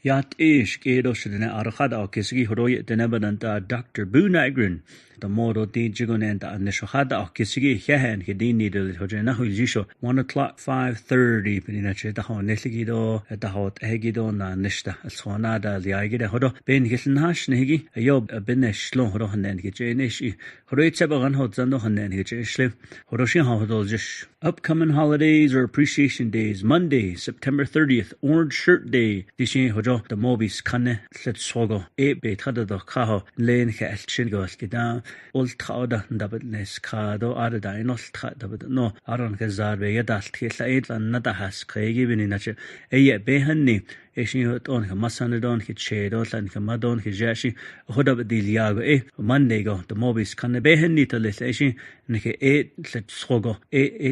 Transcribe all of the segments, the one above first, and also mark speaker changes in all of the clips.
Speaker 1: Yat ish kedo shidene arachada o kisigi horoye denebadanta Dr. Nygren. The moro di jigonenta anishohada o kisigi hehen hedini de hojena huljisho 1 o'clock 5:30 pininache da ho nesligido da ho hegido na nishta alsonada liagide hodo ben gilnash negi ayob benesh lo hodo hanen gejenish horoye tsebagan hodzando hanen gejeshle horoshin hodoljish. Upcoming holidays or appreciation days. Monday, September 30th, Orange Shirt Day. Dishin hojo the mobis kanne let sogo e be tada do kaho len ke elchin go skida ol tada dabet nes kado ada da inol tada no aron ke zarbe yadalt ke laid lan nada has kregi bininache e be hanni Eshin hot on ke masanadon ke chedo lan ke madon ke jashi hoda bediliago Monday go the mobis kanne be hanni to let eshin nike let sogo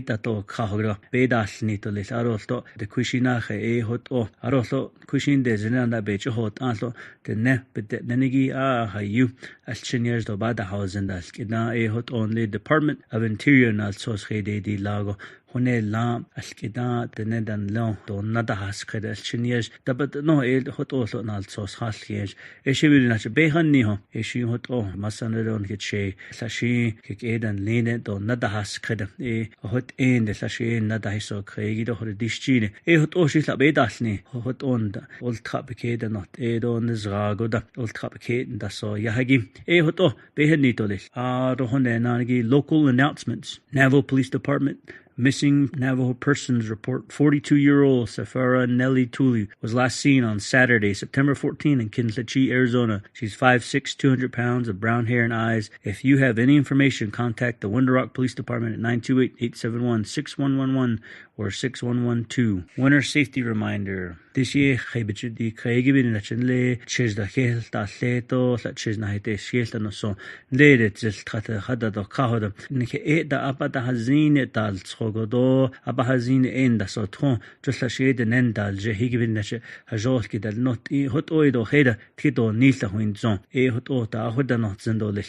Speaker 1: tato kahogra be dasni to let arolto de kushina ke hot o arolto kushin de zinanda be hot anlo de ne bit nenigi hayu alchinyers do bada hausen das kina hot only Department of Interior na so schede di lago hone la alkida de nedan lo do nada has kede alchinyers da but no hot also na so schalies eshibil na be hanni ho eshi hot o masanadon ke che sashi ke edan lene do nada has kede hot en de sashi nada hiso kregi do hot dischine hot o shila be dasni hot on ultra bekede not do nizrago da ultra bekede da so yahagi hot o be hanni to les do hone nangi local announcements. Navajo Police Department Missing Navajo persons report 42-year-old Safara Nelly Tuli was last seen on Saturday, September 14 in Kinslachi, Arizona. She's 5'6", 200 pounds of brown hair and eyes. If you have any information, contact the Winter Rock Police Department at 928-871-6111 or 6112. Winter safety reminder. This year, di kaigibin na chenle chiz da khel ta leto la chiz na hite shielta no so lede zil khata hada do kahoda nike da abada hazine dal tshogodo aba hazine enda so tron just la shede nen dal je higibin na che hajol ki dal not hot oido heda tido nilta huinzon hot o da hoda no zendole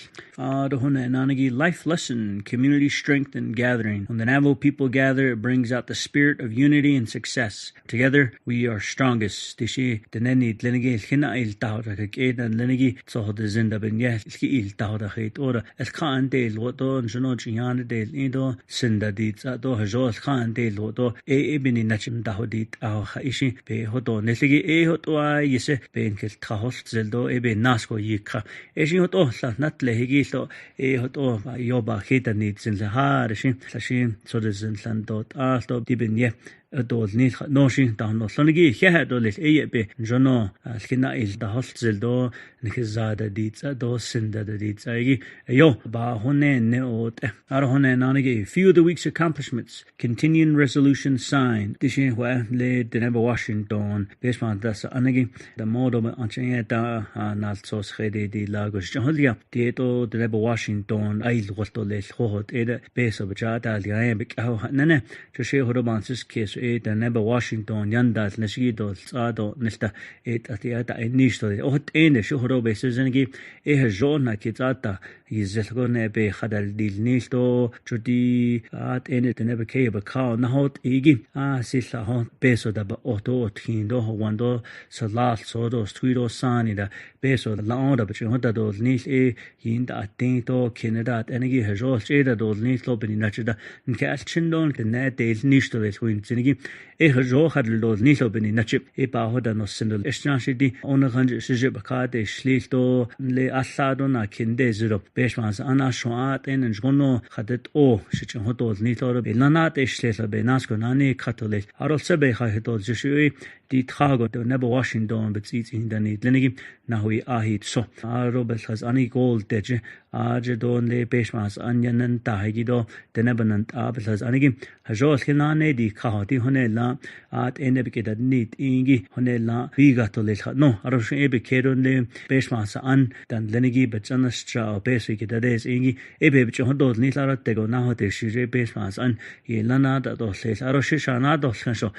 Speaker 1: do hone nanagi life lesson community strength and gathering. When the Navajo people gather, it brings out the spirit of unity and success. Together we are strongest. Dishi deneni lenigi khina il tahora ke dan lenigi so de zinda ben ye ki il tahora khit ora el khan de lodo jono jian de indo sinda dit do hajo khan de lodo ibini nachim dahodit a ishi be hodo nesigi hodo yese ben kel tahol zeldo be nasko yikha eshi hodo la nat lehigi so hodo yoba khita nit sin la har shi sashi so de zin lan dot to dibin ye dol ni no shin da no sonigi he do le be jono khina il da holzel do nikizada dit do sinda dit igi yo ba hone ne ot ar hone nanigi few of the week's accomplishments. Continuing resolution signed dishin wa le de Navajo Washington besman das anigi the modo anchen da nal so schede di lagos jolia de Navajo Washington ai lotto le hot beso bachata li be nane jo she hodobansis kes the Navajo Washington yandas nesgido tsado nesta atiata enisto ot ene shuhro beszengi hajona kitata yizelgone be khadal dil nisto jodi at ene tenebe ke be ka na hot igi sila hot beso da ba oto othindo wando salal sodo stuido sanida beso la onda be hoda do nis yinda atento Canada at enegi hajol cheda do nis lo beni nachida nke alchindon ke na del nisto le huin zinigi hajol hadl do nis lo beni nachip ba hoda no sindel esnashidi onagan shije bakade shlito le allado na kinde zero beshmans ana shoat en jono khadet o shich hodo nis lo be nanat eshlesa be nasko nani katole arol sebe khahedo jishui di trago de Navajo Washington bezieht in der Nidlenigi nahui ahit so robel has ani gold deje aje don le beshmas anyanen tahigido denebanant abel has anigi hajol khinane di khati honela at enebike da nit ingi honela vigato le no arosh ebe kedon le beshmas an dan lenigi bechanas cha besiki da des ingi ebe bech hodol ni lara tego na hote shire beshmas an yelana da do le arosh shana do khansho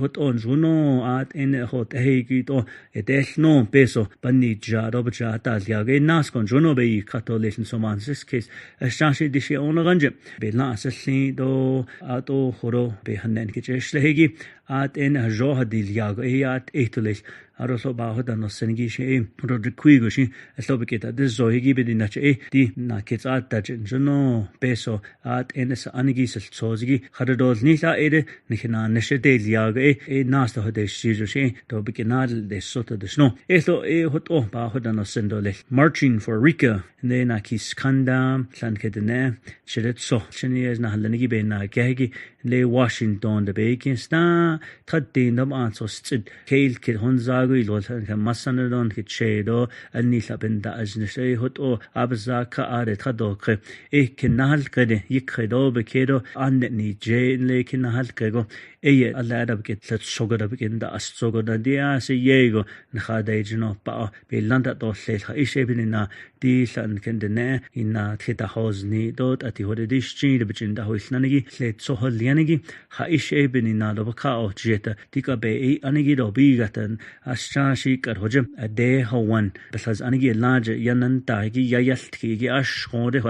Speaker 1: hot on juno at in hot hegito etelno peso banni jado bajata liage nas con jono be katolation somansis case shashi dishi onaganje be la asli do ato horo be hanen kicheshlegi at in jo hadil yago at etulish Aroso bahoda no sengi she rodriquigo she slobeketa dezoigi bedinache di na kitsat jono peso at enes anigi selzozigi hadodol nila ede nikhna neshete liage nasta hode shijo she to bekenal de soto de sno eso hoto bahoda no sendole marching for Rika and then akiskanda sanketene shiretso chenies na halanigi be na gegi le Washington de Bekinsta tadin dam ansos tsid keil kid honza Massanadon Hitchedo, and Nisa Benda Ajneshe Hoto, Abzaka Are Tadokre, Kinahal Kede, Yikredo, Bekedo, and Nije Lake Kinahal Kego, a lad of get let sugar up in the Astrogoda dia, say Yego, Nahadejano, Pao, be Landa Dosle, Ishebina, Dis and Kendene, in a Teta House Nidot at the Hodish, the Bichin da Huisnanigi, Let Soholianigi, Haishebina, Lobaka, Jetta, Tika Bay, Anigido, Bigatan, Ashashi Karhojem, a day how one, because Anigi large Yanan Tagi, Yayaltiki, Ash, Hode,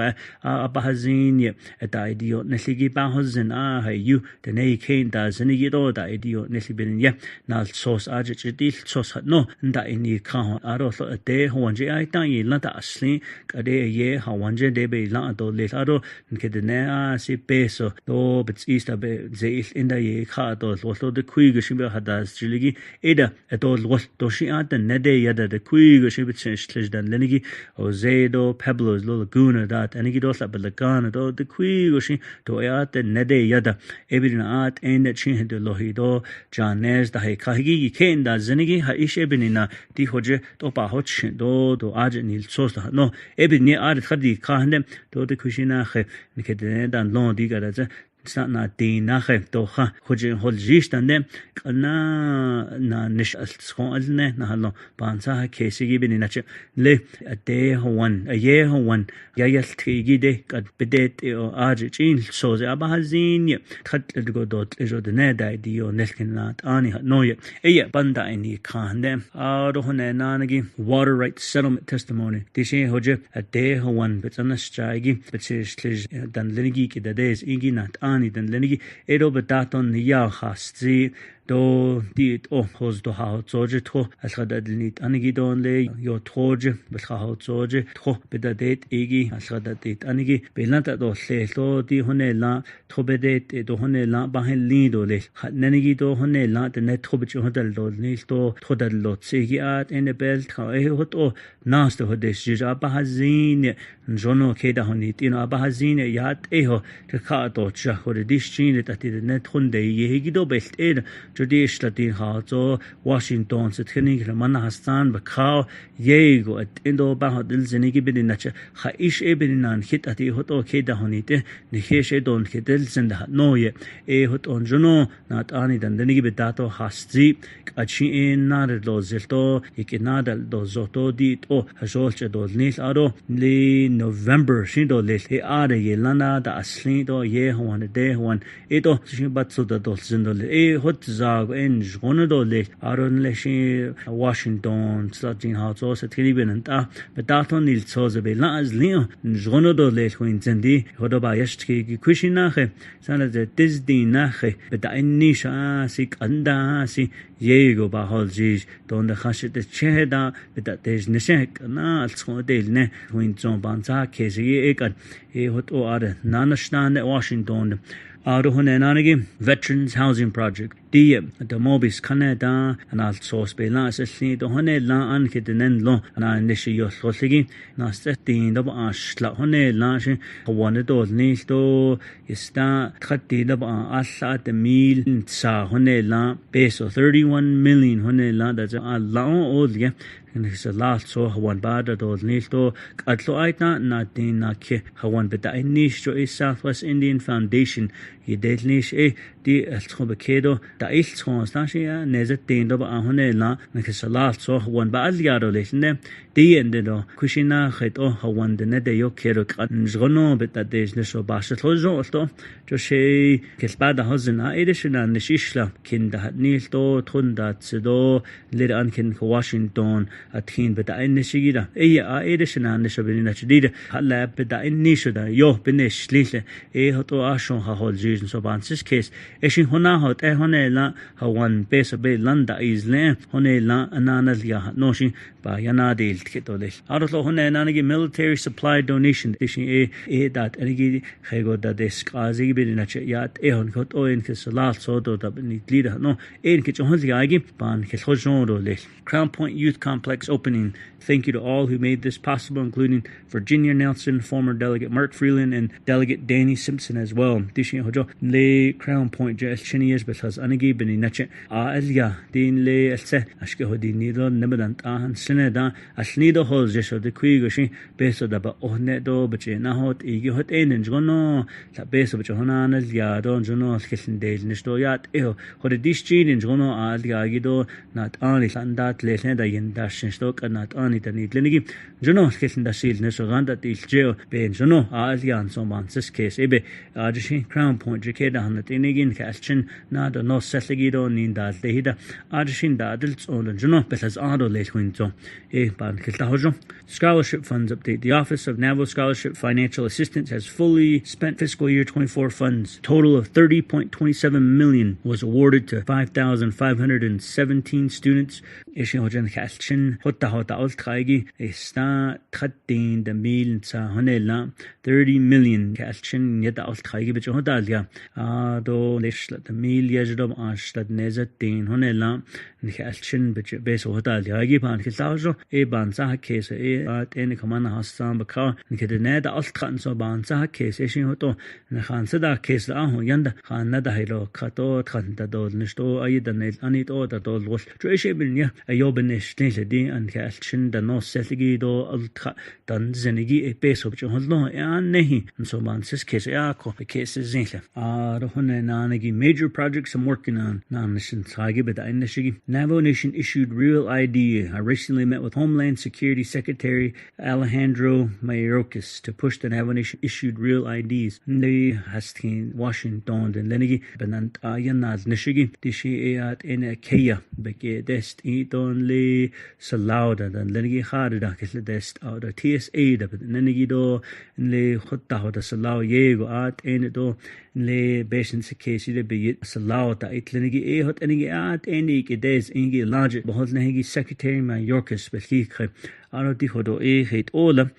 Speaker 1: Abahazin, a idiot, Nesigi Bahozin, you, the Nay Kane does. Nigido da idio nesibin ye na sauce ajiti sauce no nda ini kha aro so ate honje ai ta yi la ta asli kade ye hawanje de be la do le aro nkede si peso do bits ista be ze in da ye kha do lo de kuige shimbe hada striligi eda eto lo do shi at ne de yada de kuige shimbe tshlish dan lenigi o ze do peblos lo laguna dat enigi do sa belagana do de kuige shi do at ne de yada ebina at en de lohido janes da hekahigi kenda zinigi ha ishe benina di hoje to pa hoch do aj nil sos no ebini ar khadi khande do de kushina khe nikede dan lon di garaza na dina khe to kha hoje holjish dande na nish alne na hallo bansa KCZY benina che le a day one a year one yayal tigi de kad bedet aj chin so ze abahazin khat go dot ejo de ne da dio nelkinat ani noye banda ini khande aro hone nanagi water rights settlement testimony dishe hoje a day one betana stragi betse dan lenigi ki da des inginat ani dan lenigi edo betaton ya khasti do dit hoz do ha zoje tro as khadadnit anigi don le yo troje bel ha zoje tro bedadet igi as khadadet anigi belanta do le lo di hone la trobedet do hone la bahen li do le nanigi do hone la de net trobe hodal do ni to trodal lo tsigi at en bel tra hot o nas do de jija bahazin jono ke da honit in bahazin yat ho de ka do cha hore dischin et at de net hunde ye do belt Judicial Latin Hazo, Washington, Sitkining, Manahastan, Bakau, Yego, at Indo Bahadil Zenigi Bedinacha, Haish Ebeninan, hit at the Hoto Keda Honite, Niheshe Don Kedel Zenda Noye, Hot on Juno, not Ani than the Nigibedato Hasti, Achi in Nardo Zelto, Ikinadal do Zoto dit o Hazolcha do Nil Ado, Le November, Shindo Lit, He Ada Yelana, the Aslido, Yehuan, the day one, Edo, Shibatsu the Dolzindol, Hot en jono le aron le shi Washington slatin ha so se triben ta betaton il soze be la az leo jono do le khoin zendi hodo ba yashki kushinache sana de disdi nache beta nisha si kanda si yego ba holji don de khashe de cheda beta des nishek na al del ne khoin zon banza KCZY ekan hot o are nanashtan Washington Aruhunenanigi Veterans Housing Project. The Mobis Canada and also Spela Sessi, the Hone La Ankitten Lo, and I initially Yosligi, Nastetin, the Ashla Hone Lash, one of those Nisto, Ista, Kati, the Asa, the meal, Sa Hone La, peso 31 million Hone La, that's a long old, yeah. And his last so one bad at all Nisto, Atlo Aita, Natin Nake, Hawan Beta Nisho is Southwest Indian Foundation, يدلنيش دي التخو بكيدو دايل تخو ستاشيا نزت دين دو بأهونه لا نكسلال صوح وان بعد يارو ليشنه دي اندو كوشينا خيتو هوان دنه ديو كيرو نجغنو بتديش نشو باشا تلوزو التو جو شي كسبادا هزنا ايدشنا نشيشلا كين دا نيل تو تخون دا تسدو لير انكن واشنطن اتخين بداين نشيدا ايدشنا نشو بنينا شديد هلا بداين نيشو دا يو بنش ليله هتو اشون هول جيجن سو بانسس كيس اشين هنا هوت هنا لا هوان بيس بي لاندا ايزلين هنا لا انانا ليا نوشي با يناديل تكتوليش ارتلو هنا نانجي military supply donation اشين دات انجي خيغو دا ديسكازي بينا يات هون كوت او ان كسلال صوتو دا نيتليدا نو ان كيچون لياغي بان كخوجون روليش Crown Point Youth Complex opening. Thank you to all who made this possible, including Virginia Nelson, former Delegate Mark Freeland, and Delegate Danny Simpson as well. Dishin hojo le Crown Point je elchinies because anigi bini nache alia din le else ashke hodi nido nebadant ahan sineda ashnido hol jesho de kuigoshi beso da ba ohne do bache na hot igi hot enen jono la beso bache honana ya don jono skilin del nisto yat eho hodi dischin jono alia gido nat ani landat le da yendashin stok nat ani Lenigi, Juno, Kitten da Seal, Nesoganda, Geo, Ben Juno, Alian, so Mansis case, Ebe, Arjishin, Crown Point, Jacada, and the Tinigin, Cashin, Nada, no Setlegido, Ninda, Lehida, Arjishin, the adults, on the Juno, but as Ado late winter, Ban Kiltahojo. Scholarship funds update. The Office of Navajo Scholarship Financial Assistance has fully spent fiscal year 24 funds. Total of $30.27 million was awarded to 5,517 students. Ishin Hojan Cashin, Hota Altkaigi, a star 13 the million Honela, 30 million Cashin, yet Altkaigi, but Hodalia, Ado Lishlet, the Mil Yajdom Ashtat Nezatin, Honela, and Cashin, but Base Hodalia, Giban Kisajo, Eban Saha case, at any command Hassan Bakar, and Kedene, the Altkan so Ban Saha case, Ishin Hoto, and Hansada case, Aho Yanda, Hanada Hilo, Kato, Tantadol, Nisto, Aidan, Anito, that all was Trishabin, a Yobinish, Niladi, and Cashin, the no Sethigido, Altra, Dan Zenigi, a base of John, and Nehi, and so Bansis case, Yako, the cases in Nanagi, major projects I'm working on, Nanishan Sagi, but I Nishigi. Navajo Nation issued Real ID. I recently met with Homeland Security Secretary Alejandro Mayorkas to push the Navajo Nation issued Real IDs. They Hastin, Washington, and Lenigi, Benant Ayanad Nishigi, Dishi at in a Kaya, Beke Dest Eton Le Salauda, and Lenigi Harda, Kisle Dest out of TSA, but Nenigido, and Le Hota, the Salau Yego at Enido. Le Basin case de be Salauta, Itlenigi hot any at any days ingi large Boholnegi Secretary Mayorkas, but he Arodihodo hate all le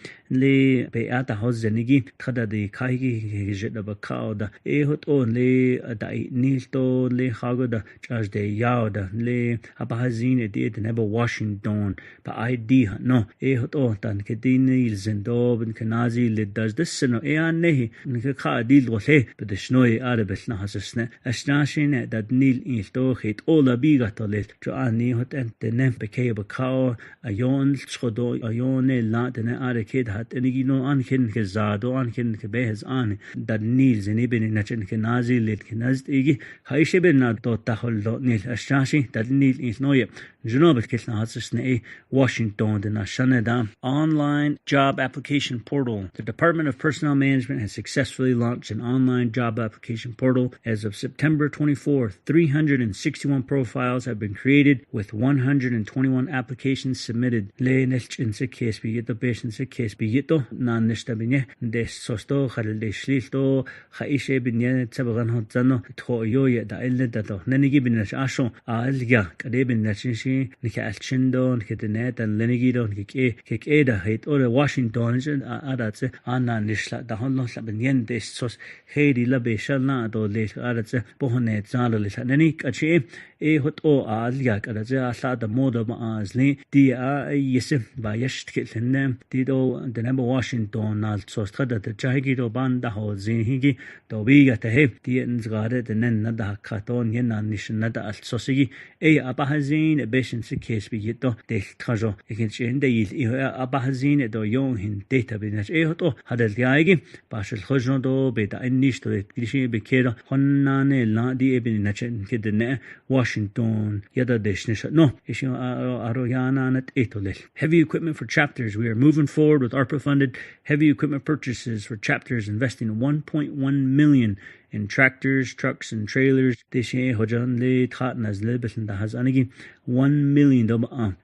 Speaker 1: Beata Hosenigi, Tada de Kaigi Jedabakauda, hot only a di Nilto, Le Hagoda, Charge de Yauda, Le Abahazine did never Washington, but ID no, hot all than Kedini, Zendob and Kanazi, le does this sino nehi, Nika deal was he, but the snowy Arabes Nahasne, a snashing that Nil in Stohit, all the bigatolet, to Annie hot and the Nemp became a cow, a yon, Schodo, a yone, lat, and an kid had any no unkin Kazado, unkin Kebehes an, that Nils and Ibn Nachan Kenazi, lit Kenazigi, Haisheben not dot tahol dot nil, a snashi, that Nil is no yet. Junobet Kisnahasne, Washington, the Nashanada online job application portal. The Department of Personnel Management has successfully launched an online job application portal. As of September 24th, 361 profiles have been created with 121 applications submitted. Le Nelchinse case bigito patientse case bigito nan nishtabine de sosto khalde shlito khaishe binye tsabagan hotzano thoyo ya da elle da to nenigi binash asho alga kade binashin Nika Alchindon, Ketenet, and Lenigidon, Kekeda, Hate, or Washington, and Adatse, Anna Nishla, the Honlo Sabinian, des Sos, Heidi Labe Shalna, or Lake Adatse, Bohonet, Zalalis, and Nenik, Ache, hot o alia kada ja sa da moda ma azli di yesem ba yesh tkilne di do the number Washington al so strada de jagi do banda ho zinhigi do biga te he di nzgare de nen na da katon yen na nishin na da al so sigi abahazin beshin se case bi yito de trajo ikin chende il abahazin do yon hin data bi nach hot o hadal diagi bashel khojon do beta nish to klishi be kera honnane la di ebin nachen kidne Washington yada deshnish no ishin aroyana nat etolel heavy equipment for chapters. We are moving forward with ARPA funded heavy equipment purchases for chapters, investing $1.1 million in tractors, trucks, and trailers. This year, Hojan le Tatn as Libet and the Hazanigi $1 million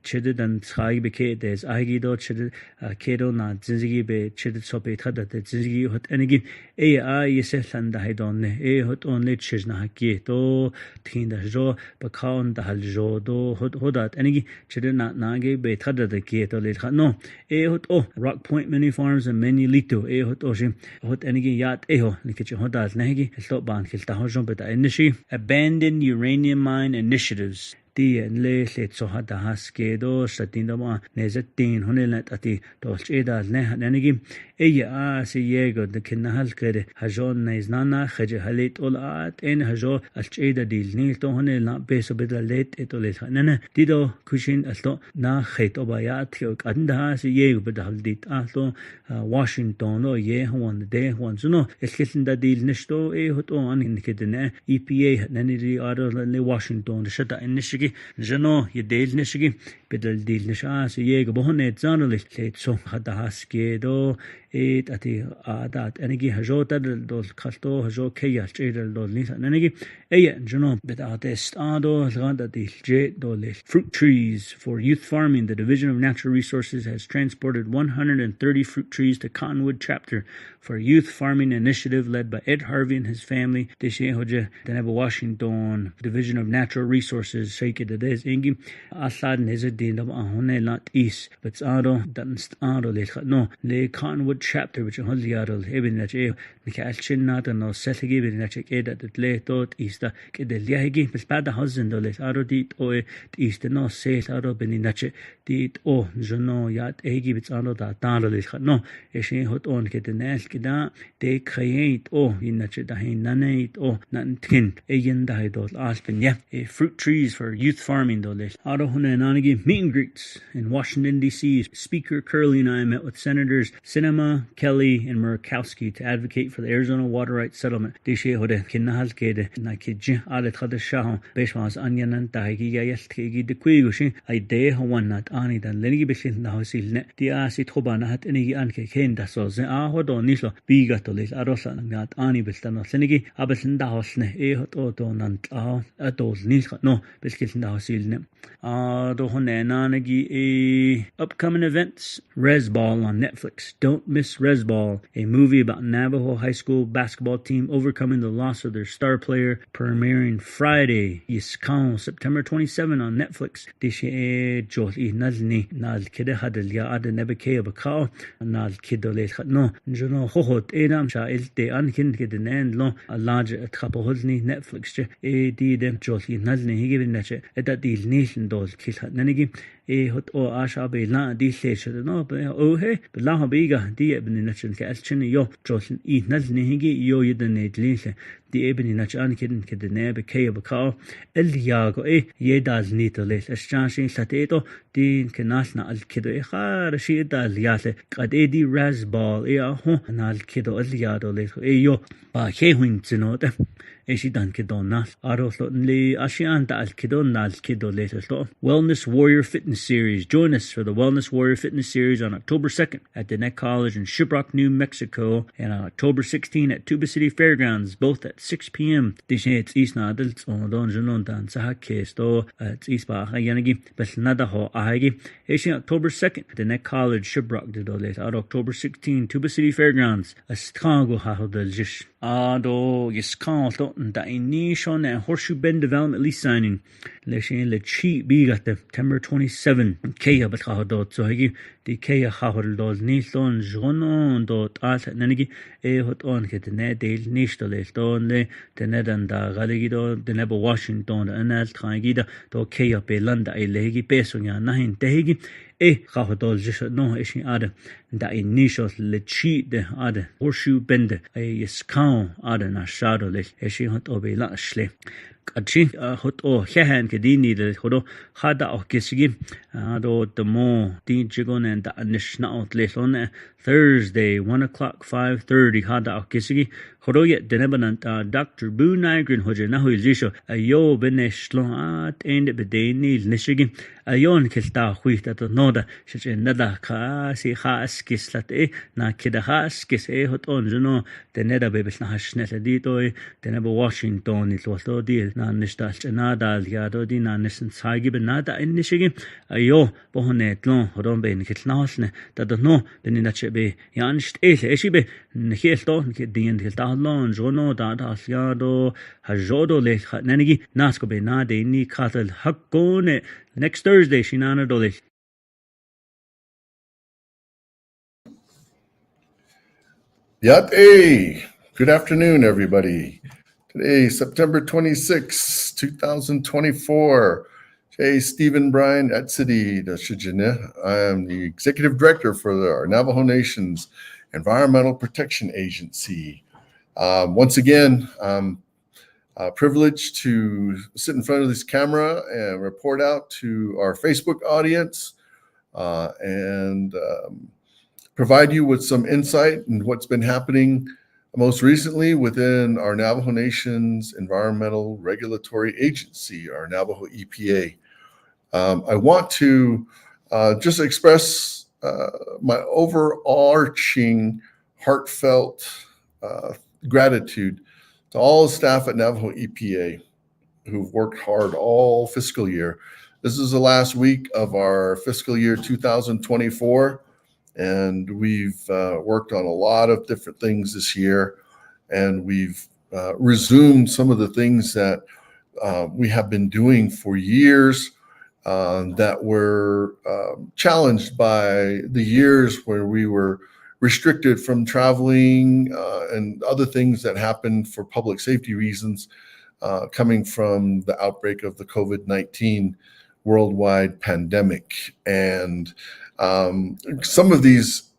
Speaker 1: chided and Tsai beke des Aigido chided Kedo na Zizigi be chided sope tada the Zizigi hot enigi yesef and the Haidon hot only chizna haki to Tinda Jo Bakaon the Haljo do hodat enigi chided not nage be tada the Keto le no hot Rock Point many farms and many lito hot oshim hot enigi yat nikich hodat negi abandoned uranium mine initiatives. The le so had the haskedo satindama nezatin honelet ati dolcheda nehanegi si yego the kinahal kere hajon naiznana khaje halit olat en hajo alcheda dil nil to honela beso bedalet etolet hanana dido kushin alto na khait obayat anda si yego bedaldit alto Washington o ye one day one no elkesinda dil nesto hot on in kedene EPA naniri aro le Washington shata inishigi Jano yedel nishigi bedel dil nisha si yego bohne zanoli let so hada haskedo ati adat enegi hajota dol khalto hajo kaya chedel dol nisa enegi jano bedatest ado randa dil je dol fruit trees for youth farming. The Division of Natural Resources has transported 130 fruit trees to Cottonwood chapter for a youth farming initiative led by Ed Harvey and his family. Deshe hoje Navajo Washington Division of Natural Resources shake it des ingi asad nezedin da hone lat is but ado danst ado le Cottonwood chapter which hol yaro eben na che nikal not no selgi ben na che that le tot is da kedel yagi bes bad husband le ado dit o is no se ado ben na che dit o jono yat egi bit ado da le no eshe hot on kedel kida they create in na che da hin nanate nan tin egen da dot aspen a fruit trees for youth farming do le ado hone nanigi meet and greets in Washington D.C. Speaker Curley and I met with Senators Sinema, Kelly, and Murkowski to advocate for the Arizona water rights settlement. Deshe hode kinahal kede na kije alet khade shaho beshwas anyanan taigi yel tigi de kuigushi ide hawanat ani dan lenigi beshin na hosilne dia si thobana hat enigi anke kenda so ze hodo nislo biga to le arosa ngat ani beltano lenigi abeln da hosne hodo nan adol nislo no beskil na hosilne do hone nanigi upcoming events. Resball on Netflix. Don't miss Resball, a movie about Navajo high school basketball team overcoming the loss of their star player, premiering Friday, Yiskon, September 27 on Netflix. Dishe jol nalni nal kide hadal ya ad nebeke bakao nal kidole no jono hohot edam sha ilte ankin kidenen lo a large atkhapolni Netflix di dem jol nalni higibin nache edat dil nil dol kilhat nanigi hot asha be la di leshe no he la biga di ibn nachin ka alchin yo jolin nalni higi yo yedne dile di ibn nachan kidin kidne be kay bakao el yago yedal nitole ashanshin sateto di kenasna al kido khar shi dal yale qad di rasball ho anal kido al yado le yo ba he hun zinote Eshidan Kidona, Arosli Ashianta Al Kidona Al Kido later. Wellness Warrior Fitness Series. Join us for the Wellness Warrior Fitness Series on October 2nd at the Neck College in Shiprock, New Mexico, and on October 16th at Tuba City Fairgrounds, both at 6 p.m. It's East Nadals on Don Junon Dan Sahakesto at East Bahayanagi, Besnadaho Ahagi. October 2nd at the Neck College, Shiprock, the later. October 16th, Tuba City Fairgrounds, Astrago Hahodel Jish. Ado Yiskal da initial and Horseshoe Bend Development lease signing. Leshin le chi bigat September 27. Kaya but Hahodot so higi di kaya hahol dol nilon jono do tal nanigi hot on ke ne del nisto le ton le tenedan da galigido de nebo Washington anal trangida do kaya belanda legi peso nya nahin tehigi hahol jisho no ishin ada da initials le chi de ada horseshoe bende skaun ada na shadow le ishin hot obela shle Kachi hot hehan kedini de hodo hada kisigi do the mo di jigon and the nishna on Thursday 1:00 5:30 hada kisigi hodo yet denebanant Dr. Bu Nygren hoje na huizisho ayo beneshlon at end bedeni nishigi ayon kelta huita to noda shich nada ka si has kislat na kida has kis hot on juno deneda bebel na hashnel dito deneba Washington it was di na nishtal nada yado di na nisen sagi benada inishigi ayo bohonetlon hodon ben kitnausne da no benina chebe yanst eshibe nhelto kedin heltalon jono da yado hajodo le nanigi nasko be na de ni katal hakone next Thursday shinana dole
Speaker 2: Yate. Good afternoon, everybody. Today, September 26, 2024. Hey, Stephen Bryan Etzidi. I am the Executive Director for our Navajo Nation's Environmental Protection Agency. Once again, I'm privileged to sit in front of this camera and report out to our Facebook audience and provide you with some insight into what's been happening most recently within our Navajo Nation's Environmental Regulatory Agency, our Navajo EPA. I want to just express my overarching heartfelt gratitude to all the staff at Navajo EPA who've worked hard all fiscal year. This is the last week of our fiscal year 2024. And we've worked on a lot of different things this year, and we've resumed some of the things that we have been doing for years that were challenged by the years where we were restricted from traveling and other things that happened for public safety reasons coming from the outbreak of the COVID-19 worldwide pandemic. And some of these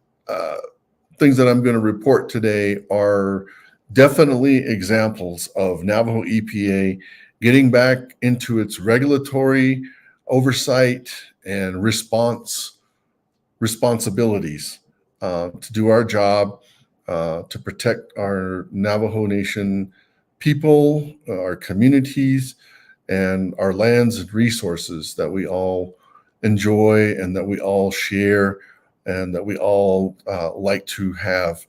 Speaker 2: things that I'm going to report today are definitely examples of Navajo EPA getting back into its regulatory oversight and responsibilities to do our job to protect our Navajo Nation people, our communities, and our lands and resources that we all enjoy and that we all share and that we all like to have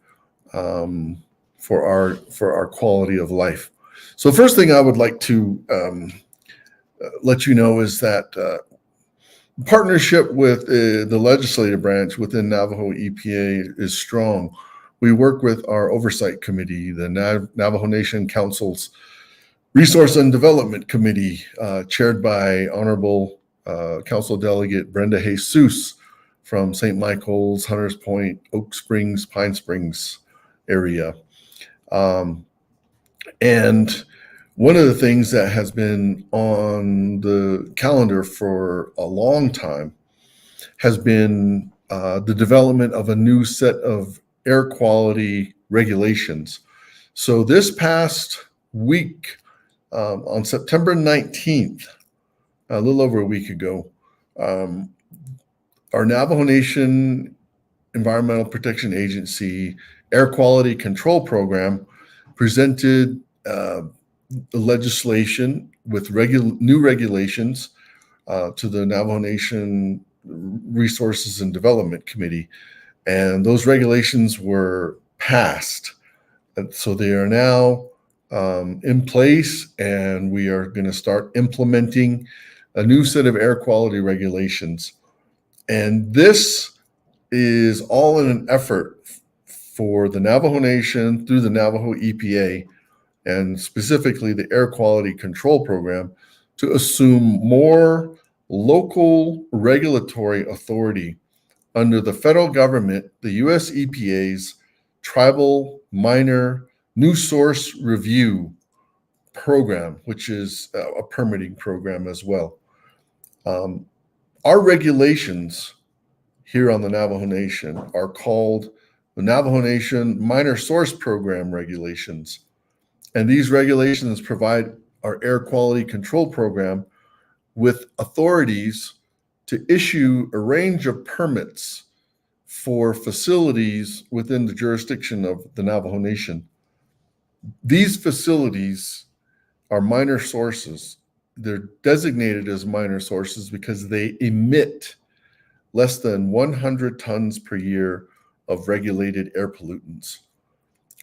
Speaker 2: for our quality of life. So the first thing I would like to let you know is that partnership with the legislative branch within Navajo EPA is strong. We work with our oversight committee, the Navajo Nation Council's Resource and Development Committee, chaired by Honorable Council Delegate Brenda Jesus from St. Michael's, Hunters Point, Oak Springs, Pine Springs area. And one of the things that has been on the calendar for a long time has been the development of a new set of air quality regulations. So this past week, on September 19th, a little over a week ago, our Navajo Nation Environmental Protection Agency Air Quality Control Program presented the legislation with new regulations to the Navajo Nation Resources and Development Committee. And those regulations were passed. And so they are now in place, and we are going to start implementing a new set of air quality regulations. And this is all in an effort for the Navajo Nation through the Navajo EPA, and specifically the Air Quality Control Program, to assume more local regulatory authority under the federal government, the US EPA's Tribal Minor New Source Review program, which is a permitting program as well. Our regulations here on the Navajo Nation are called the Navajo Nation Minor Source Program regulations. And these regulations provide our air quality control program with authorities to issue a range of permits for facilities within the jurisdiction of the Navajo Nation. These facilities are minor sources. They're designated as minor sources because they emit less than 100 tons per year of regulated air pollutants.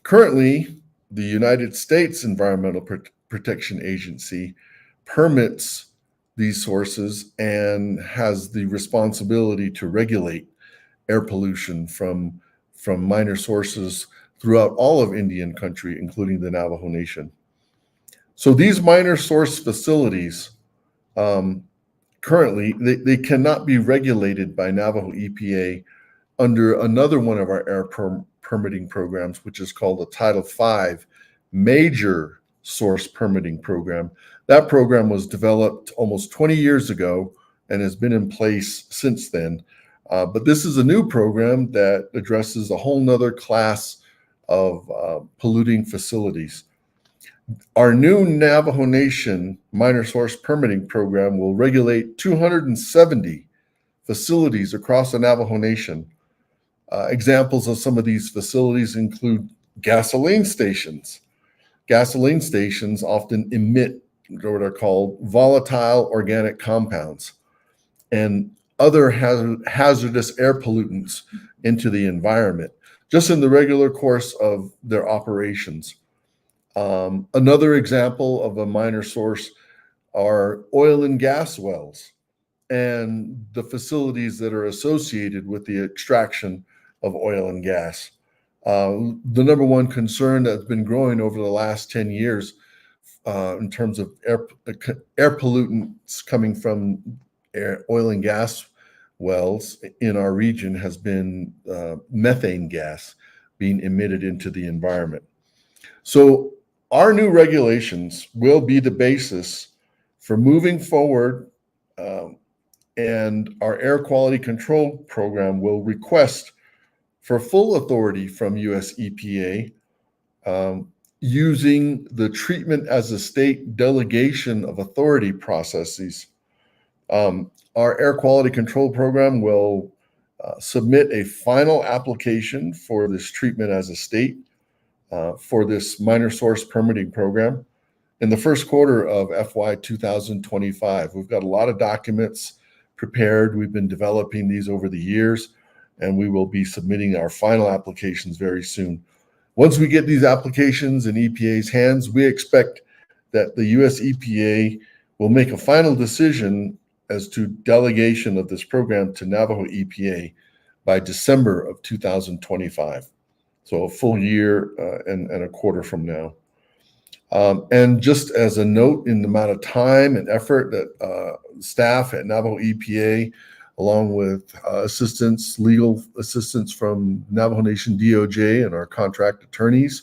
Speaker 2: Currently, the United States Environmental Protection Agency permits these sources and has the responsibility to regulate air pollution from minor sources throughout all of Indian country, including the Navajo Nation. So these minor source facilities, currently, they cannot be regulated by Navajo EPA under another one of our air permitting programs, which is called the Title V Major Source Permitting Program. That program was developed almost 20 years ago and has been in place since then. But this is a new program that addresses a whole nother class of polluting facilities. Our new Navajo Nation Minor Source Permitting Program will regulate 270 facilities across the Navajo Nation. Examples of some of these facilities include gasoline stations. Gasoline stations often emit what are called volatile organic compounds and other hazardous air pollutants into the environment, just in the regular course of their operations. Another example of a minor source are oil and gas wells and the facilities that are associated with the extraction of oil and gas. The number one concern that's been growing over the last 10 years in terms of air pollutants coming from oil and gas wells in our region has been methane gas being emitted into the environment. So our new regulations will be the basis for moving forward, and our air quality control program will request for full authority from US EPA using the treatment as a state delegation of authority processes. Our air quality control program will submit a final application for this treatment as a state for this minor source permitting program in the first quarter of FY 2025. We've got a lot of documents prepared. We've been developing these over the years, and we will be submitting our final applications very soon. Once we get these applications in EPA's hands, we expect that the US EPA will make a final decision as to delegation of this program to Navajo EPA by December of 2025. So a full year and a quarter from now. And just as a note, in the amount of time and effort that staff at Navajo EPA, along with legal assistance from Navajo Nation DOJ and our contract attorneys,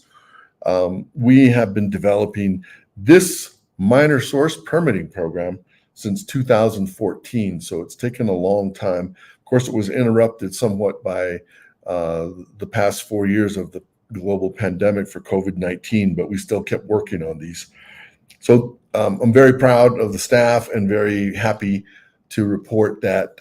Speaker 2: we have been developing this minor source permitting program since 2014. So it's taken a long time. Of course, it was interrupted somewhat by the past 4 years of the global pandemic for COVID-19, but we still kept working on these. So I'm very proud of the staff and very happy to report that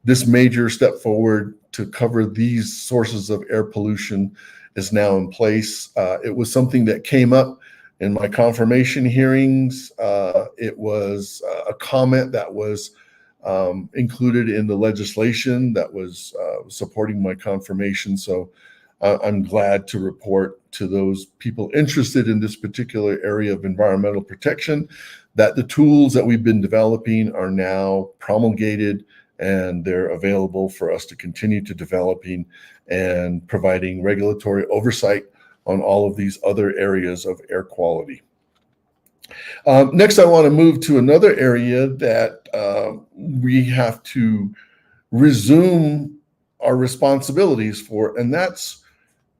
Speaker 2: this major step forward to cover these sources of air pollution is now in place. It was something that came up in my confirmation hearings. It was a comment that was included in the legislation that was supporting my confirmation. So I'm glad to report to those people interested in this particular area of environmental protection that the tools that we've been developing are now promulgated and they're available for us to continue to developing and providing regulatory oversight on all of these other areas of air quality. Next, I want to move to another area that we have to resume our responsibilities for, and that's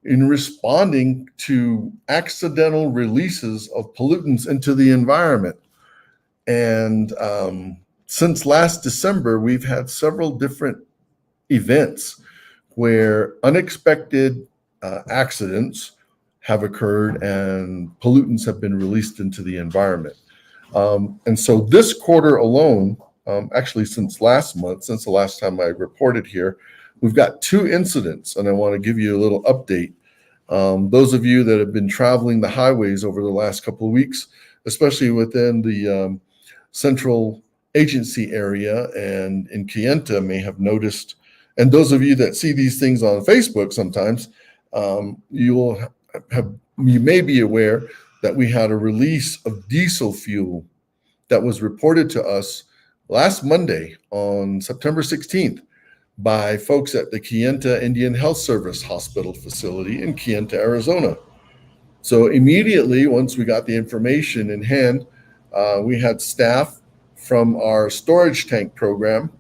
Speaker 2: in responding to accidental releases of pollutants into the environment. And since last December, we've had several different events where unexpected accidents have occurred and pollutants have been released into the environment. And so this quarter alone, actually since last month, since the last time I reported here, we've got 2 incidents, and I want to give you a little update. Those of you that have been traveling the highways over the last couple of weeks, especially within the central agency area and in Kayenta, may have noticed, and those of you that see these things on Facebook sometimes, you may be aware that we had a release of diesel fuel that was reported to us last Monday on September 16th by folks at the Kayenta Indian Health Service Hospital facility in Kayenta, Arizona. So immediately, once we got the information in hand, we had staff from our storage tank program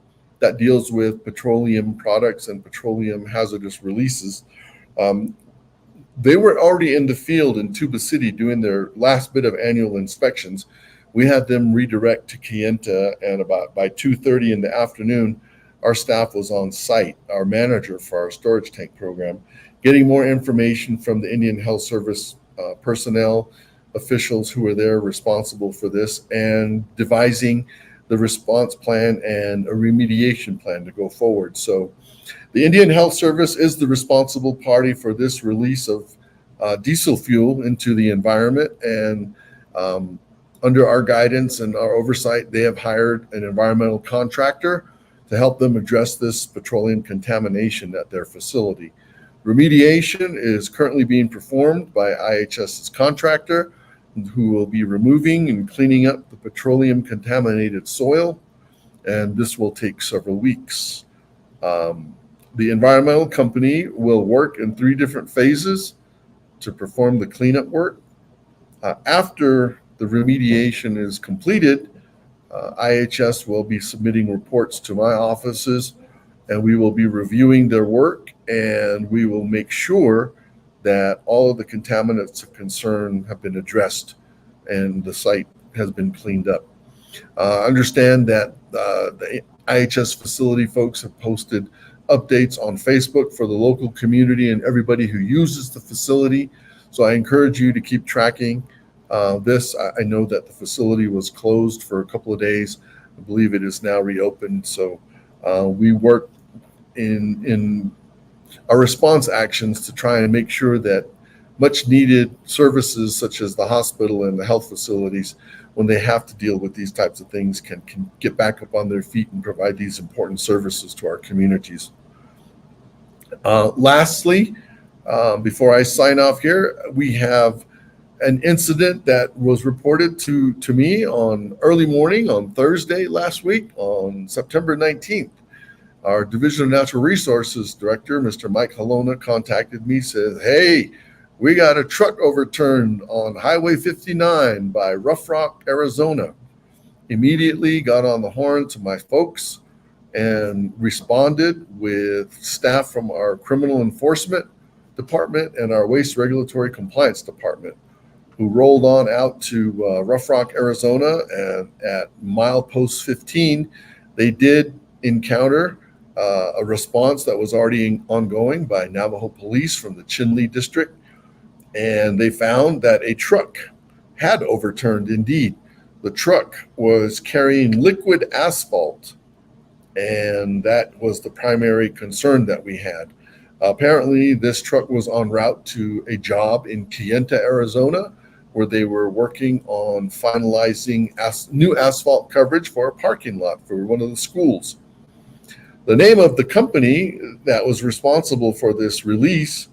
Speaker 2: that deals with petroleum products and petroleum hazardous releases. They were already in the field in Tuba City doing their last bit of annual inspections. We had them redirect to Kayenta, and about by 2:30 in the afternoon, our staff was on site, our manager for our storage tank program, getting more information from the Indian Health Service personnel, officials who were there responsible for this, and devising the response plan and a remediation plan to go forward. So the Indian Health Service is the responsible party for this release of diesel fuel into the environment. And under our guidance and our oversight, they have hired an environmental contractor to help them address this petroleum contamination at their facility. Remediation is currently being performed by IHS's contractor, who will be removing and cleaning up the petroleum contaminated soil, and this will take several weeks. The environmental company will work in 3 different phases to perform the cleanup work. After the remediation is completed, IHS will be submitting reports to my offices, and we will be reviewing their work, and we will make sure that all of the contaminants of concern have been addressed and the site has been cleaned up. Understand that the IHS facility folks have posted updates on Facebook for the local community and everybody who uses the facility. So I encourage you to keep tracking this. I know that the facility was closed for a couple of days. I believe it is now reopened. So we work in our response actions to try and make sure that much needed services such as the hospital and the health facilities, when they have to deal with these types of things, can get back up on their feet and provide these important services to our communities. Lastly, before I sign off here, we have an incident that was reported to me on early morning on Thursday last week on September 19th. Our Division of Natural Resources Director, Mr. Mike Halona, contacted me, said, "Hey, we got a truck overturned on Highway 59 by Rough Rock, Arizona." Immediately got on the horn to my folks and responded with staff from our Criminal Enforcement Department and our Waste Regulatory Compliance Department, who rolled on out to Rough Rock, Arizona, and at milepost 15, they did encounter a response that was already ongoing by Navajo police from the Chinle district, and they found that a truck had overturned indeed. The truck was carrying liquid asphalt, and that was the primary concern that we had. Apparently, this truck was en route to a job in Kayenta, Arizona, where they were working on finalizing new asphalt coverage for a parking lot for one of the schools. The name of the company that was responsible for this release,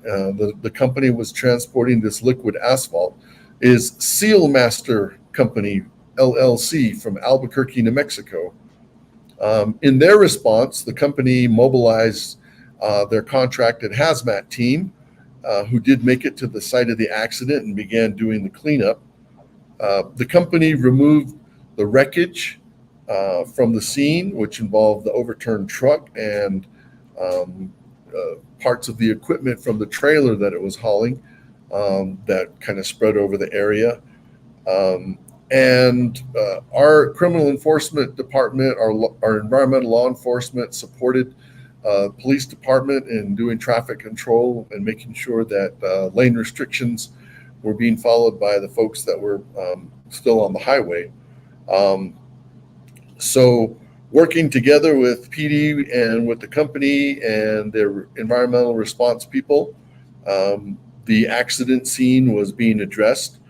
Speaker 2: the company was transporting this liquid asphalt, is Sealmaster Company, LLC, from Albuquerque, New Mexico. In their response, the company mobilized their contracted hazmat team, who did make it to the site of the accident and began doing the cleanup. The company removed the wreckage from the scene, which involved the overturned truck and parts of the equipment from the trailer that it was hauling that kind of spread over the area. And our criminal enforcement department, our environmental law enforcement supported police department in doing traffic control and making sure that lane restrictions were being followed by the folks that were still on the highway. So working together with PD and with the company and their environmental response people, the accident scene was being addressed.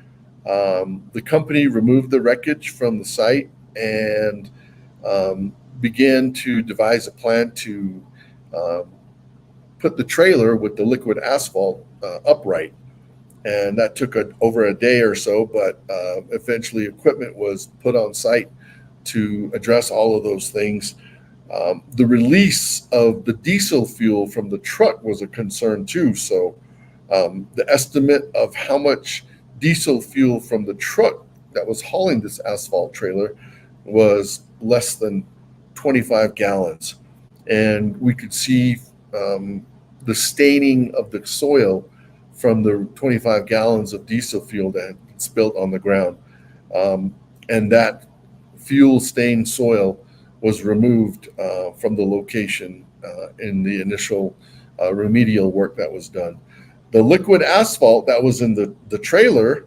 Speaker 2: The company removed the wreckage from the site and began to devise a plan to put the trailer with the liquid asphalt upright. And that took over a day or so, but eventually equipment was put on site to address all of those things. The release of the diesel fuel from the truck was a concern too. So the estimate of how much diesel fuel from the truck that was hauling this asphalt trailer was less than 25 gallons. And we could see the staining of the soil from the 25 gallons of diesel fuel that had spilled on the ground. And that fuel-stained soil was removed from the location in the initial remedial work that was done. The liquid asphalt that was in the trailer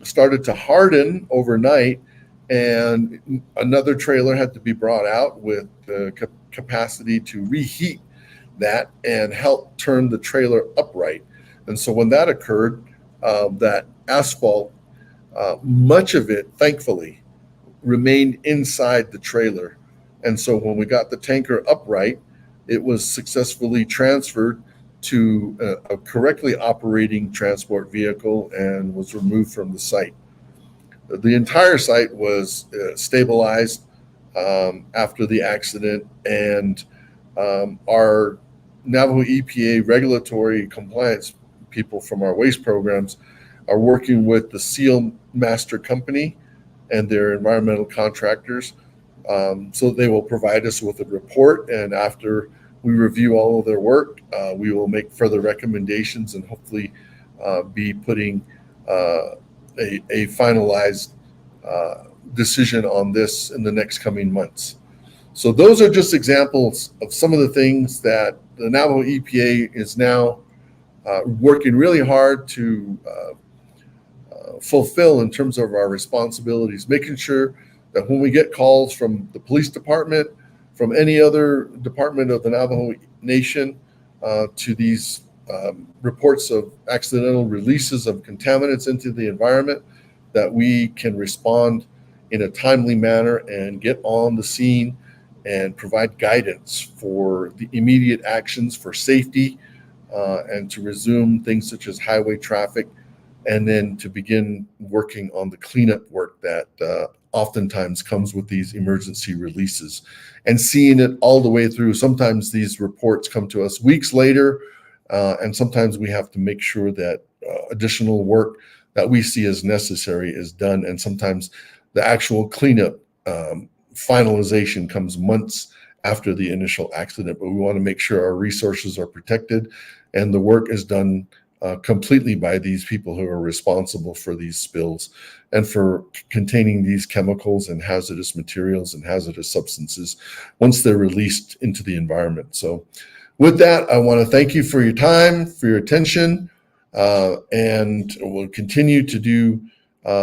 Speaker 2: started to harden overnight, and another trailer had to be brought out with the capacity to reheat that and help turn the trailer upright. And so when that occurred, that asphalt, much of it, thankfully, remained inside the trailer. And so when we got the tanker upright, it was successfully transferred to a correctly operating transport vehicle and was removed from the site. The entire site was stabilized after the accident, and our Navajo EPA regulatory compliance people from our waste programs are working with the Seal Master Company and their environmental contractors. So they will provide us with a report, and after we review all of their work, we will make further recommendations and hopefully be putting a finalized decision on this in the next coming months. So those are just examples of some of the things that the Navajo EPA is now working really hard to fulfill in terms of our responsibilities, making sure that when we get calls from the police department, from any other department of the Navajo Nation, to these reports of accidental releases of contaminants into the environment, that we can respond in a timely manner and get on the scene and provide guidance for the immediate actions for safety and to resume things such as highway traffic, and then to begin working on the cleanup work that oftentimes comes with these emergency releases, and seeing it all the way through. Sometimes these reports come to us weeks later, and sometimes we have to make sure that additional work that we see as necessary is done, and sometimes the actual cleanup finalization comes months after the initial accident. But we want to make sure our resources are protected and the work is done completely by these people who are responsible for these spills and for containing these chemicals and hazardous materials and hazardous substances once they're released into the environment. So with that, I want to thank you for your time, for your attention, and we'll continue to do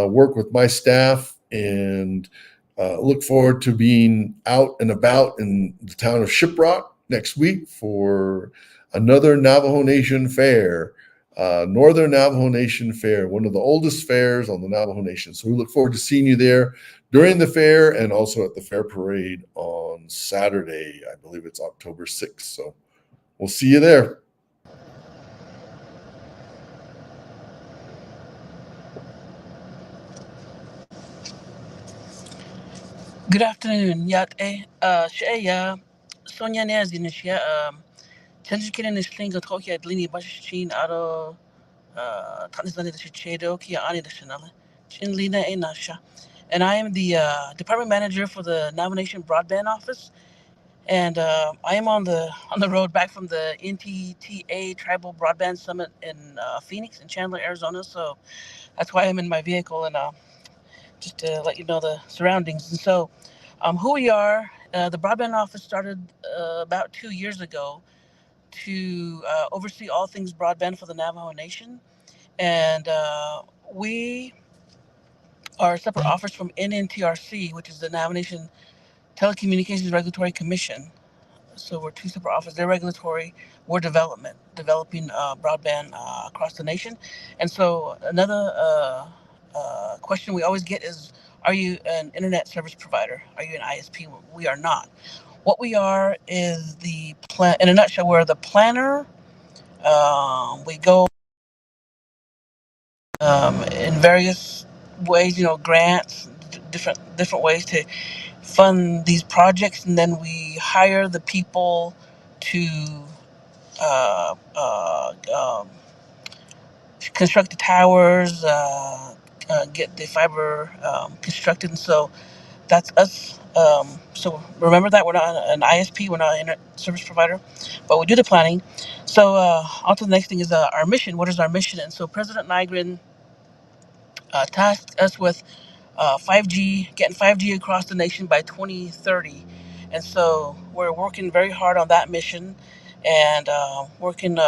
Speaker 2: work with my staff, and look forward to being out and about in the town of Shiprock next week for another Navajo Nation Fair. Northern Navajo Nation Fair, one of the oldest fairs on the Navajo Nation. So we look forward to seeing you there during the fair and also at the fair parade on Saturday. I believe it's October 6th. So we'll see you there.
Speaker 3: Good afternoon. Shaya Sonia Nazinishia. Chanjikin is thing of Tokyo at Lini Bashin Aro Tanzania Chichedo, Kia Ani the Chanel, Chinlina Enasha. And I am the department manager for the Navajo Nation Broadband Office. And I am on the road back from the NTTA Tribal Broadband Summit in Phoenix and Chandler, Arizona. So that's why I'm in my vehicle, and just to let you know the surroundings. And so, who we are, the broadband office started about 2 years ago to oversee all things broadband for the Navajo Nation. And we are a separate office from NNTRC, which is the Navajo Nation Telecommunications Regulatory Commission. So we're two separate offices. They're regulatory, we're developing broadband across the nation. And so another question we always get is, are you an internet service provider? Are you an ISP? We are not. What we are is the plan. In a nutshell, we're the planner. We go in various ways, grants, different ways to fund these projects, and then we hire the people to uh, uh, um, construct the towers, get the fiber constructed, and so that's us. So remember that we're not an ISP, we're not an internet service provider, but we do the planning. So on to the next thing is our mission. What is our mission? And so President Nygren tasked us with 5G, getting 5G across the nation by 2030. And so we're working very hard on that mission, and working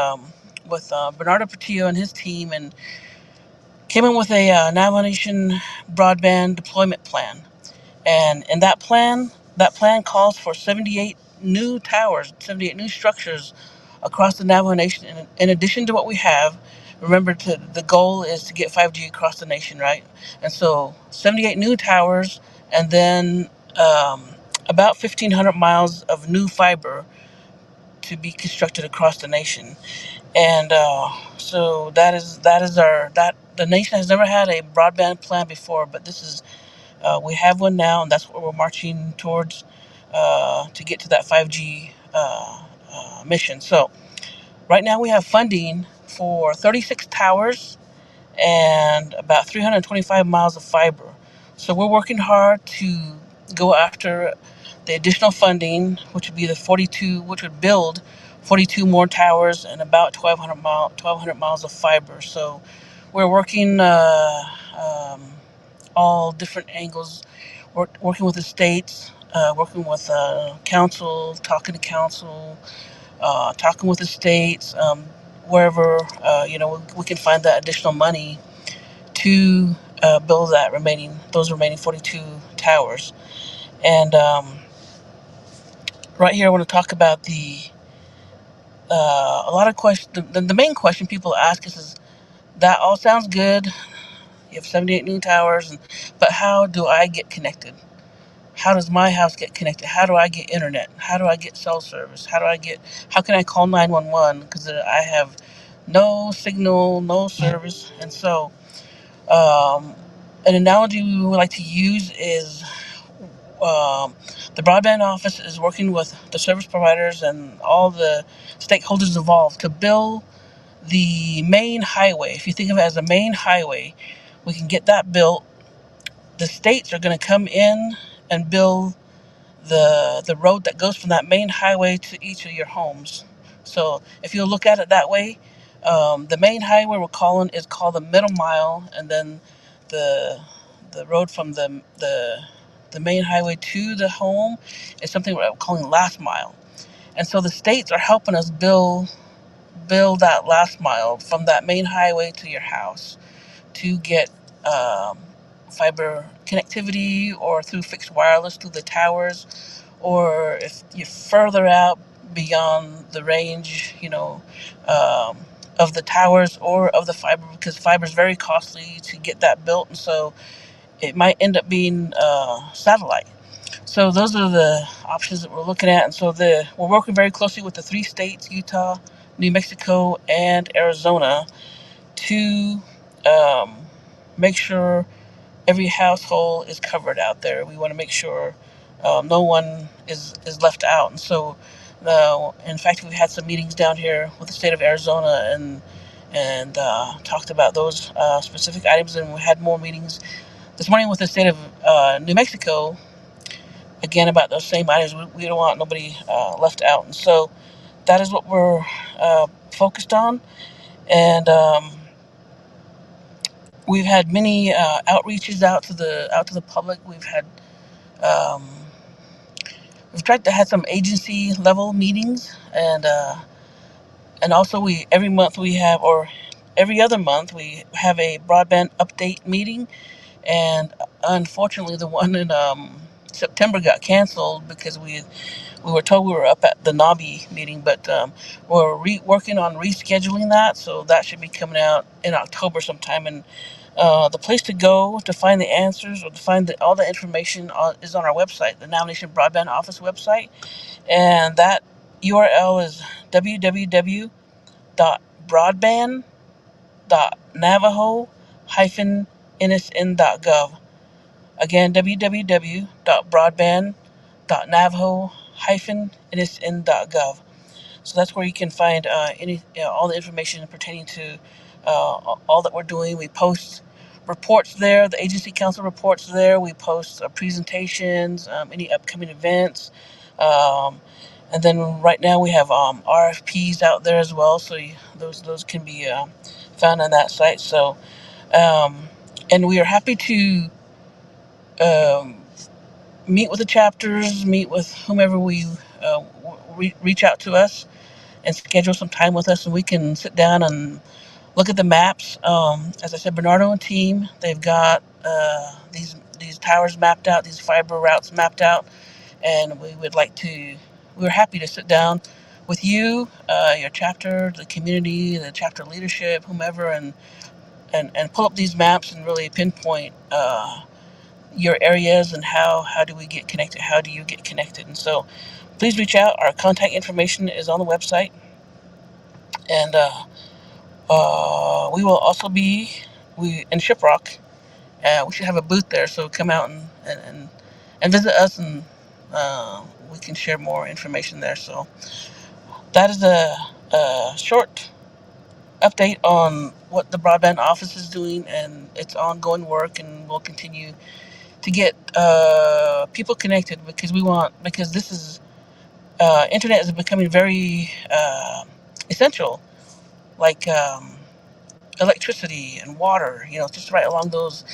Speaker 3: with Bernardo Portillo and his team, and came in with a Navajo Nation broadband deployment plan. And in that plan calls for 78 new towers, 78 new structures across the Navajo Nation. In addition to what we have, remember, the goal is to get 5G across the nation, right? And so 78 new towers, and then about 1,500 miles of new fiber to be constructed across the nation. And so that the nation has never had a broadband plan before, but this is we have one now, and that's what we're marching towards to get to that 5G mission. So right now we have funding for 36 towers and about 325 miles of fiber. So we're working hard to go after the additional funding, which would be the 42, which would build 42 more towers and about 1,200 miles of fiber. So we're working all different angles, working with the states, working with council, talking with the states, wherever we can find that additional money to build those remaining 42 towers. And right here, I want to talk about a lot of questions. The main question people ask us is, that all sounds good. You have 78 new towers, but how do I get connected? How does my house get connected? How do I get internet? How do I get cell service? How can I call 911? Because I have no signal, no service. And so, an analogy we would like to use is, the broadband office is working with the service providers and all the stakeholders involved to build the main highway. If you think of it as a main highway, we can get that built. The states are going to come in and build the road that goes from that main highway to each of your homes. So if you look at it that way, the main highway is called the middle mile, and then the road from the main highway to the home is something we're calling last mile. And so the states are helping us build that last mile from that main highway to your house to get fiber connectivity, or through fixed wireless through the towers, or if you're further out beyond the range, of the towers or of the fiber, because fiber is very costly to get that built, and so it might end up being satellite. So those are the options that we're looking at, and so we're working very closely with the three states: Utah, New Mexico, and Arizona, to make sure every household is covered out there. We want to make sure no one is left out. And so, in fact, we've had some meetings down here with the state of Arizona, and talked about those specific items. And we had more meetings this morning with the state of New Mexico, again about those same items. We don't want nobody left out, and so that is what we're focused on. And we've had many outreaches out to the public. Um, we've tried to have some agency level meetings, and also we every month we have, or every other month we have a broadband update meeting. And unfortunately, the one in September got canceled because we were told we were up at the NABI meeting, but we're working on rescheduling that, so that should be coming out in October sometime. And the place to go to find the answers, or to find all the information is on our website, the Navajo Nation Broadband Office website, and that URL is www.broadband.navajo-nsn.gov. Again, www.broadband.navajo-nsn.gov. So that's where you can find all the information pertaining to all that we're doing. We post reports there, the agency council reports there. We post presentations, any upcoming events. And then right now we have RFPs out there as well. So those can be found on that site. So, and we are happy to um, meet with the chapters, meet with whomever we reach out to us, and schedule some time with us, and we can sit down and look at the maps. As I said, Bernardo and team, they've got these towers mapped out, these fiber routes mapped out, and we're happy to sit down with you, your chapter, the community, the chapter leadership, whomever, and pull up these maps and really pinpoint your areas, and how do we get connected, how do you get connected. And so please reach out. Our contact information is on the website, and we will also be in Shiprock. We should have a booth there, so come out and visit us, and we can share more information there. So that is a short update on what the broadband office is doing and its ongoing work, and we'll continue to get people connected, because this is internet is becoming very essential, like electricity and water, just right along those.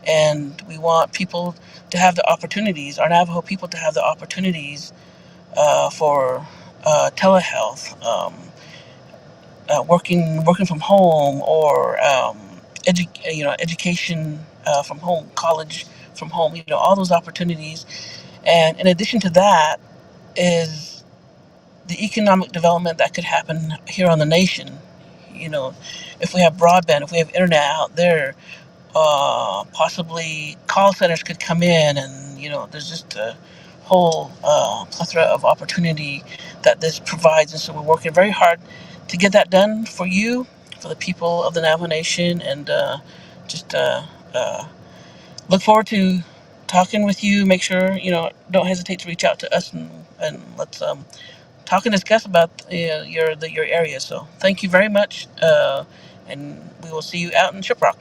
Speaker 3: And we want people to have the opportunities, our Navajo people to have the opportunities for telehealth, working from home, or education from home, college from home, all those opportunities. And in addition to that is the economic development that could happen here on the nation. If we have broadband, if we have internet out there, possibly call centers could come in, and there's just a whole plethora of opportunity that this provides. And so we're working very hard to get that done for you, for the people of the Navajo Nation, and just look forward to talking with you. Make sure don't hesitate to reach out to us, and let's talk and discuss about your area. So thank you very much, and we will see you out in Shiprock.